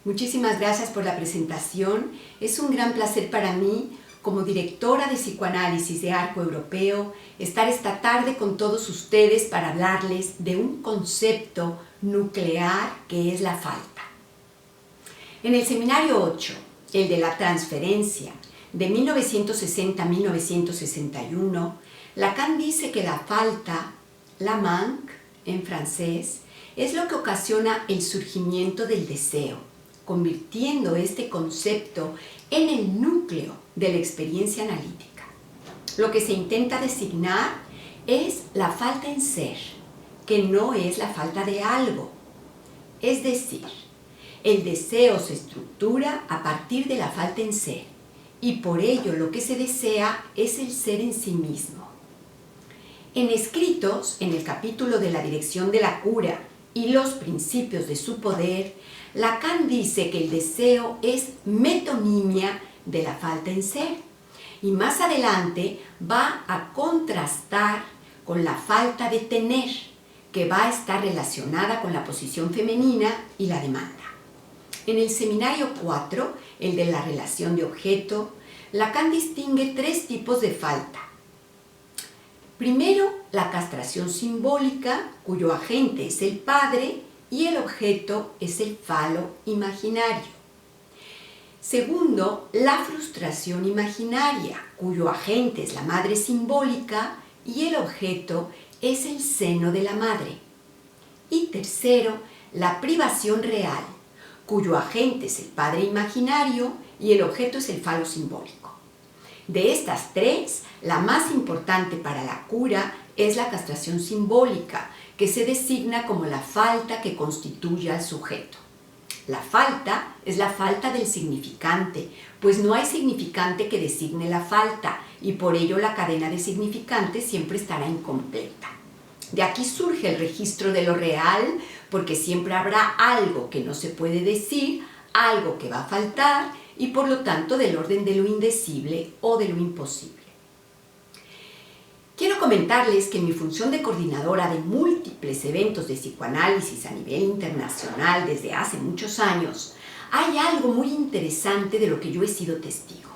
Muchísimas gracias por la presentación. Es un gran placer para mí, como directora de psicoanálisis de Arco Europeo, estar esta tarde con todos ustedes para hablarles de un concepto nuclear que es la falta. En el seminario 8, el de la transferencia, de 1960 a 1961, Lacan dice que la falta, la manque en francés, es lo que ocasiona el surgimiento del deseo, convirtiendo este concepto en el núcleo de la experiencia analítica. Lo que se intenta designar es la falta en ser, que no es la falta de algo. Es decir, el deseo se estructura a partir de la falta en ser, y por ello lo que se desea es el ser en sí mismo. En escritos, en el capítulo de la dirección de la cura y los principios de su poder, Lacan dice que el deseo es metonimia de la falta en ser, y más adelante va a contrastar con la falta de tener, que va a estar relacionada con la posición femenina y la demanda. En el seminario 4, el de la relación de objeto, Lacan distingue tres tipos de falta. Primero, la castración simbólica, cuyo agente es el padre y el objeto es el falo imaginario. Segundo, la frustración imaginaria, cuyo agente es la madre simbólica y el objeto es el seno de la madre. Y tercero, la privación real, cuyo agente es el padre imaginario y el objeto es el falo simbólico. De estas tres, la más importante para la cura es la castración simbólica, que se designa como la falta que constituye al sujeto. La falta es la falta del significante, pues no hay significante que designe la falta, y por ello la cadena de significantes siempre estará incompleta. De aquí surge el registro de lo real, porque siempre habrá algo que no se puede decir, algo que va a faltar, y por lo tanto del orden de lo indecible o de lo imposible. Quiero comentarles que en mi función de coordinadora de múltiples eventos de psicoanálisis a nivel internacional desde hace muchos años, hay algo muy interesante de lo que yo he sido testigo.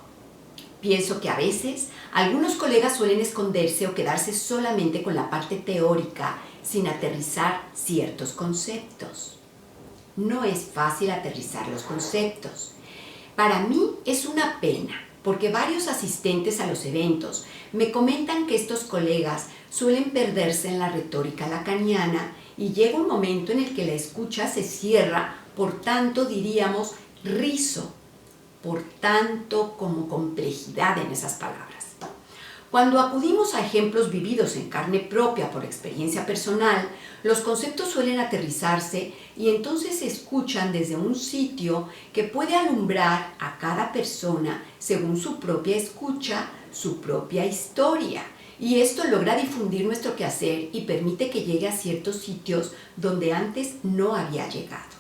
Pienso que a veces algunos colegas suelen esconderse o quedarse solamente con la parte teórica sin aterrizar ciertos conceptos. No es fácil aterrizar los conceptos. Para mí es una pena, porque varios asistentes a los eventos me comentan que estos colegas suelen perderse en la retórica lacaniana y llega un momento en el que la escucha se cierra por tanto, diríamos, rizo, por tanto como complejidad en esas palabras. Cuando acudimos a ejemplos vividos en carne propia por experiencia personal, los conceptos suelen aterrizarse y entonces se escuchan desde un sitio que puede alumbrar a cada persona según su propia escucha, su propia historia. Y esto logra difundir nuestro quehacer y permite que llegue a ciertos sitios donde antes no había llegado.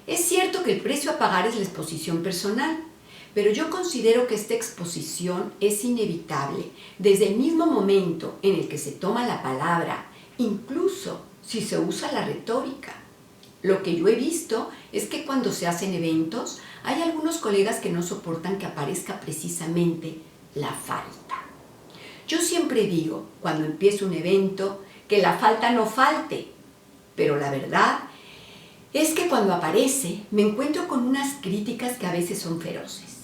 Es cierto que el precio a pagar es la exposición personal, pero yo considero que esta exposición es inevitable desde el mismo momento en el que se toma la palabra, incluso si se usa la retórica. Lo que yo he visto es que cuando se hacen eventos, hay algunos colegas que no soportan que aparezca precisamente la falta. Yo siempre digo, cuando empiezo un evento, que la falta no falte, pero la verdad es que cuando aparece me encuentro con unas críticas que a veces son feroces.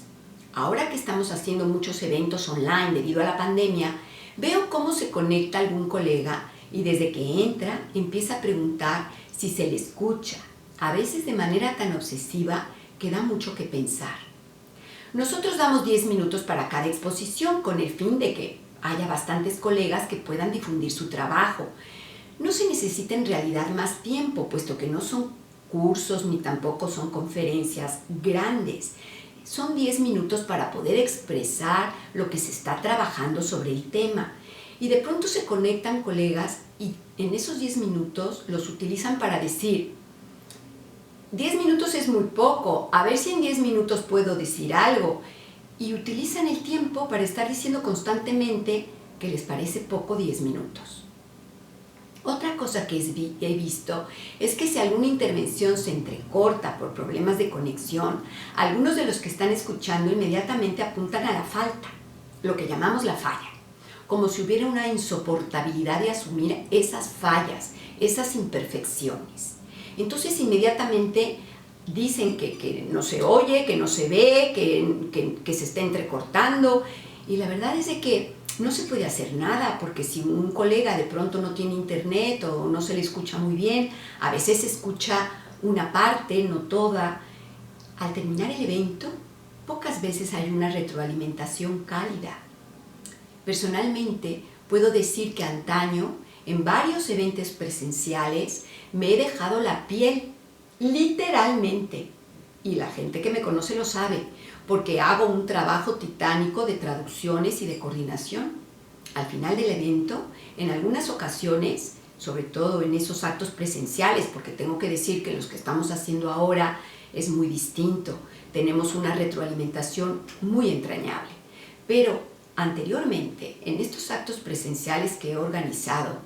Ahora que estamos haciendo muchos eventos online debido a la pandemia, veo cómo se conecta algún colega y desde que entra empieza a preguntar si se le escucha, a veces de manera tan obsesiva que da mucho que pensar. Nosotros damos 10 minutos para cada exposición con el fin de que haya bastantes colegas que puedan difundir su trabajo. No se necesita en realidad más tiempo, puesto que no son cursos ni tampoco son conferencias grandes. Son 10 minutos para poder expresar lo que se está trabajando sobre el tema. Y de pronto se conectan colegas y en esos 10 minutos los utilizan para decir, 10 minutos es muy poco, a ver si en 10 minutos puedo decir algo. Y utilizan el tiempo para estar diciendo constantemente que les parece poco 10 minutos. Otra cosa que he visto es que si alguna intervención se entrecorta por problemas de conexión, algunos de los que están escuchando inmediatamente apuntan a la falta, lo que llamamos la falla, como si hubiera una insoportabilidad de asumir esas fallas, esas imperfecciones. Entonces inmediatamente dicen que no se oye, que no se ve, que se está entrecortando, y la verdad es de que no se puede hacer nada, porque si un colega de pronto no tiene internet o no se le escucha muy bien, a veces se escucha una parte, no toda. Al terminar el evento, pocas veces hay una retroalimentación cálida. Personalmente, puedo decir que antaño, en varios eventos presenciales, me he dejado la piel, literalmente. Y la gente que me conoce lo sabe, porque hago un trabajo titánico de traducciones y de coordinación. Al final del evento, en algunas ocasiones, sobre todo en esos actos presenciales, porque tengo que decir que los que estamos haciendo ahora es muy distinto, tenemos una retroalimentación muy entrañable. Pero anteriormente, en estos actos presenciales que he organizado,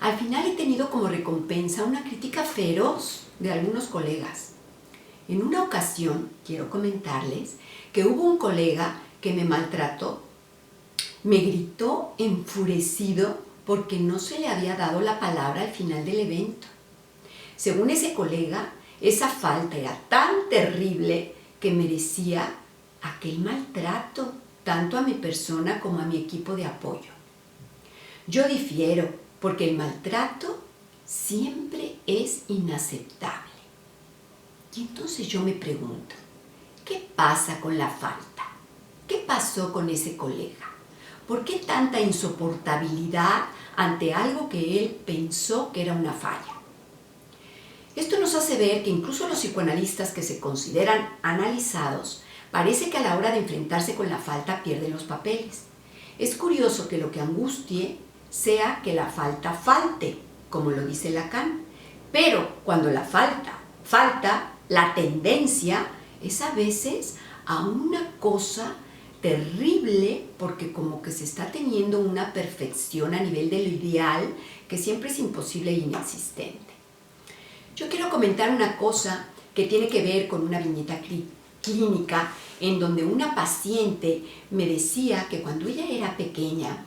al final he tenido como recompensa una crítica feroz de algunos colegas. En una ocasión, quiero comentarles que hubo un colega que me maltrató, me gritó enfurecido porque no se le había dado la palabra al final del evento. Según ese colega, esa falta era tan terrible que merecía aquel maltrato, tanto a mi persona como a mi equipo de apoyo. Yo difiero, porque el maltrato siempre es inaceptable. Y entonces yo me pregunto, ¿qué pasa con la falta? ¿Qué pasó con ese colega? ¿Por qué tanta insoportabilidad ante algo que él pensó que era una falla? Esto nos hace ver que incluso los psicoanalistas que se consideran analizados, parece que a la hora de enfrentarse con la falta pierden los papeles. Es curioso que lo que angustie sea que la falta falte, como lo dice Lacan, pero cuando la falta, la tendencia es a veces a una cosa terrible, porque como que se está teniendo una perfección a nivel del ideal que siempre es imposible e inexistente. Yo quiero comentar una cosa que tiene que ver con una viñeta clínica en donde una paciente me decía que cuando ella era pequeña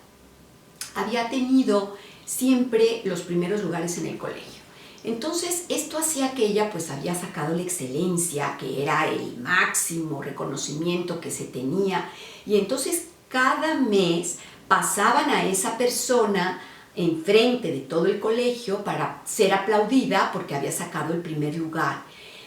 había tenido siempre los primeros lugares en el colegio. Entonces esto hacía que ella pues había sacado la excelencia, que era el máximo reconocimiento que se tenía, y entonces cada mes pasaban a esa persona enfrente de todo el colegio para ser aplaudida porque había sacado el primer lugar.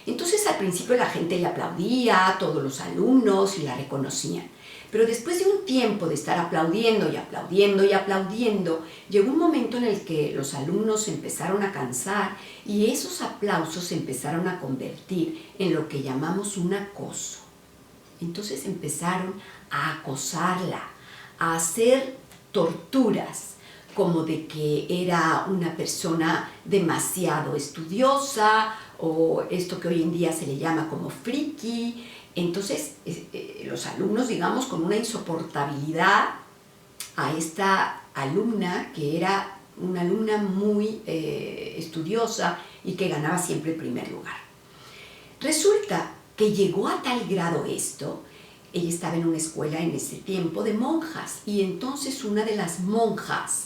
Entonces al principio la gente le aplaudía, todos los alumnos, y la reconocían. Pero después de un tiempo de estar aplaudiendo y aplaudiendo y aplaudiendo, llegó un momento en el que los alumnos se empezaron a cansar y esos aplausos se empezaron a convertir en lo que llamamos un acoso. Entonces empezaron a acosarla, a hacer torturas, como de que era una persona demasiado estudiosa o esto que hoy en día se le llama como friki. Entonces los alumnos, digamos, con una insoportabilidad a esta alumna que era una alumna muy estudiosa y que ganaba siempre el primer lugar. Resulta que llegó a tal grado esto. Ella estaba en una escuela en ese tiempo de monjas, y entonces una de las monjas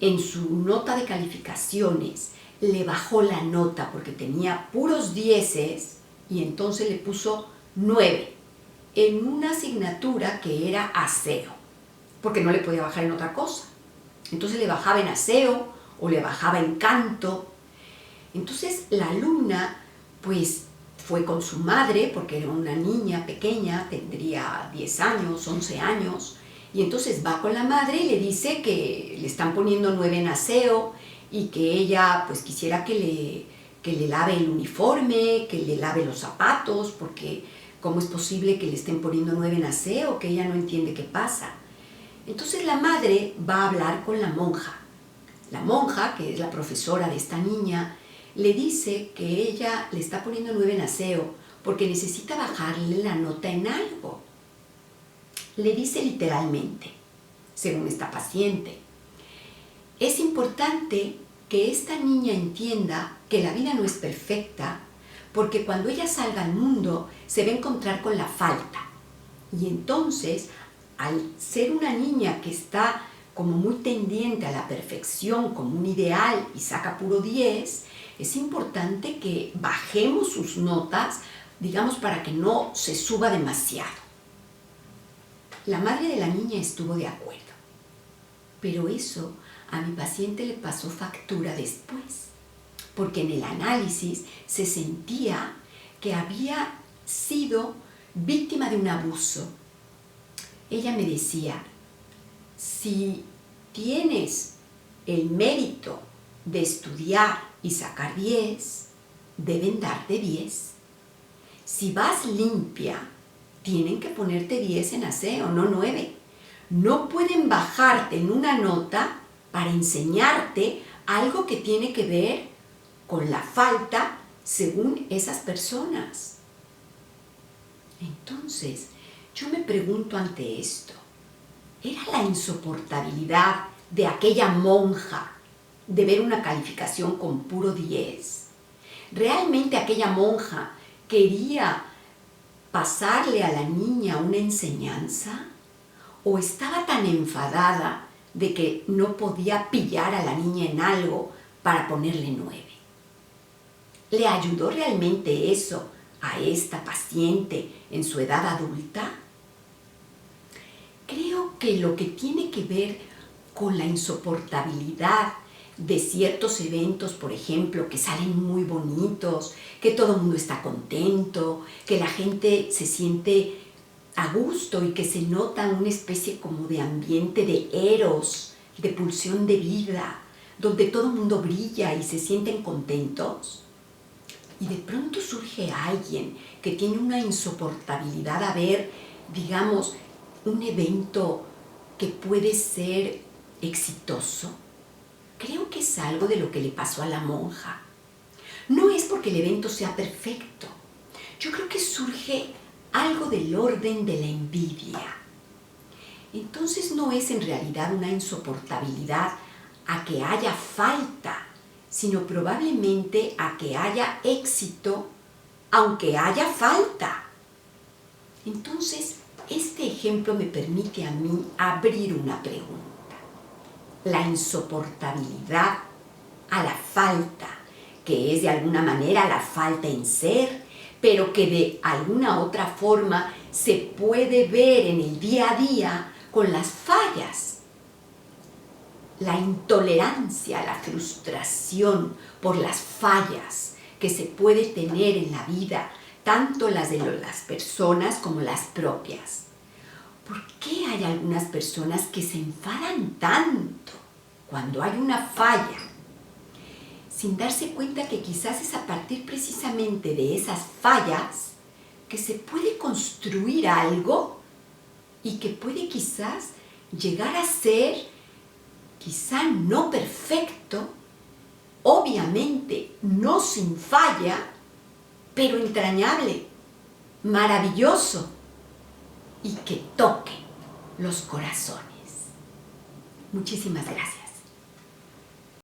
en su nota de calificaciones le bajó la nota porque tenía puros 10 y entonces le puso 9 en una asignatura que era aseo, porque no le podía bajar en otra cosa. Entonces le bajaba en aseo o le bajaba en canto. Entonces la alumna pues fue con su madre, porque era una niña pequeña, tendría 10 años, 11 años, y entonces va con la madre y le dice que le están poniendo 9 en aseo y que ella pues quisiera que le lave el uniforme, que le lave los zapatos, porque ¿cómo es posible que le estén poniendo 9 en aseo? Que ella no entiende qué pasa. Entonces la madre va a hablar con la monja. La monja, que es la profesora de esta niña, le dice que ella le está poniendo 9 en aseo porque necesita bajarle la nota en algo. Le dice literalmente, según esta paciente, es importante que esta niña entienda que la vida no es perfecta, porque cuando ella salga al mundo se va a encontrar con la falta. Y entonces, al ser una niña que está como muy tendiente a la perfección, como un ideal y saca puro 10, es importante que bajemos sus notas, digamos, para que no se suba demasiado. La madre de la niña estuvo de acuerdo, pero eso a mi paciente le pasó factura después, porque en el análisis se sentía que había sido víctima de un abuso. Ella me decía, si tienes el mérito de estudiar y sacar 10, deben darte 10. Si vas limpia, tienen que ponerte 10 en aseo, no 9. No pueden bajarte en una nota para enseñarte algo que tiene que ver con la falta según esas personas. Entonces, yo me pregunto ante esto, ¿era la insoportabilidad de aquella monja de ver una calificación con puro 10? ¿Realmente aquella monja quería pasarle a la niña una enseñanza? ¿O estaba tan enfadada de que no podía pillar a la niña en algo para ponerle 9? ¿Le ayudó realmente eso a esta paciente en su edad adulta? Creo que lo que tiene que ver con la insoportabilidad de ciertos eventos, por ejemplo, que salen muy bonitos, que todo el mundo está contento, que la gente se siente a gusto y que se nota una especie como de ambiente de eros, de pulsión de vida, donde todo el mundo brilla y se sienten contentos. Y de pronto surge alguien que tiene una insoportabilidad a ver, digamos, un evento que puede ser exitoso. Creo que es algo de lo que le pasó a la monja. No es porque el evento sea perfecto. Yo creo que surge algo del orden de la envidia. Entonces no es en realidad una insoportabilidad a que haya falta, sino probablemente a que haya éxito, aunque haya falta. Entonces, este ejemplo me permite a mí abrir una pregunta. La insoportabilidad a la falta, que es de alguna manera la falta en ser, pero que de alguna otra forma se puede ver en el día a día con las fallas. La intolerancia, la frustración por las fallas que se puede tener en la vida, tanto las de las personas como las propias. ¿Por qué hay algunas personas que se enfadan tanto cuando hay una falla, sin darse cuenta que quizás es a partir precisamente de esas fallas que se puede construir algo y que puede quizás llegar a ser, quizá no perfecto, obviamente no sin falla, pero entrañable, maravilloso y que toque los corazones? Muchísimas gracias.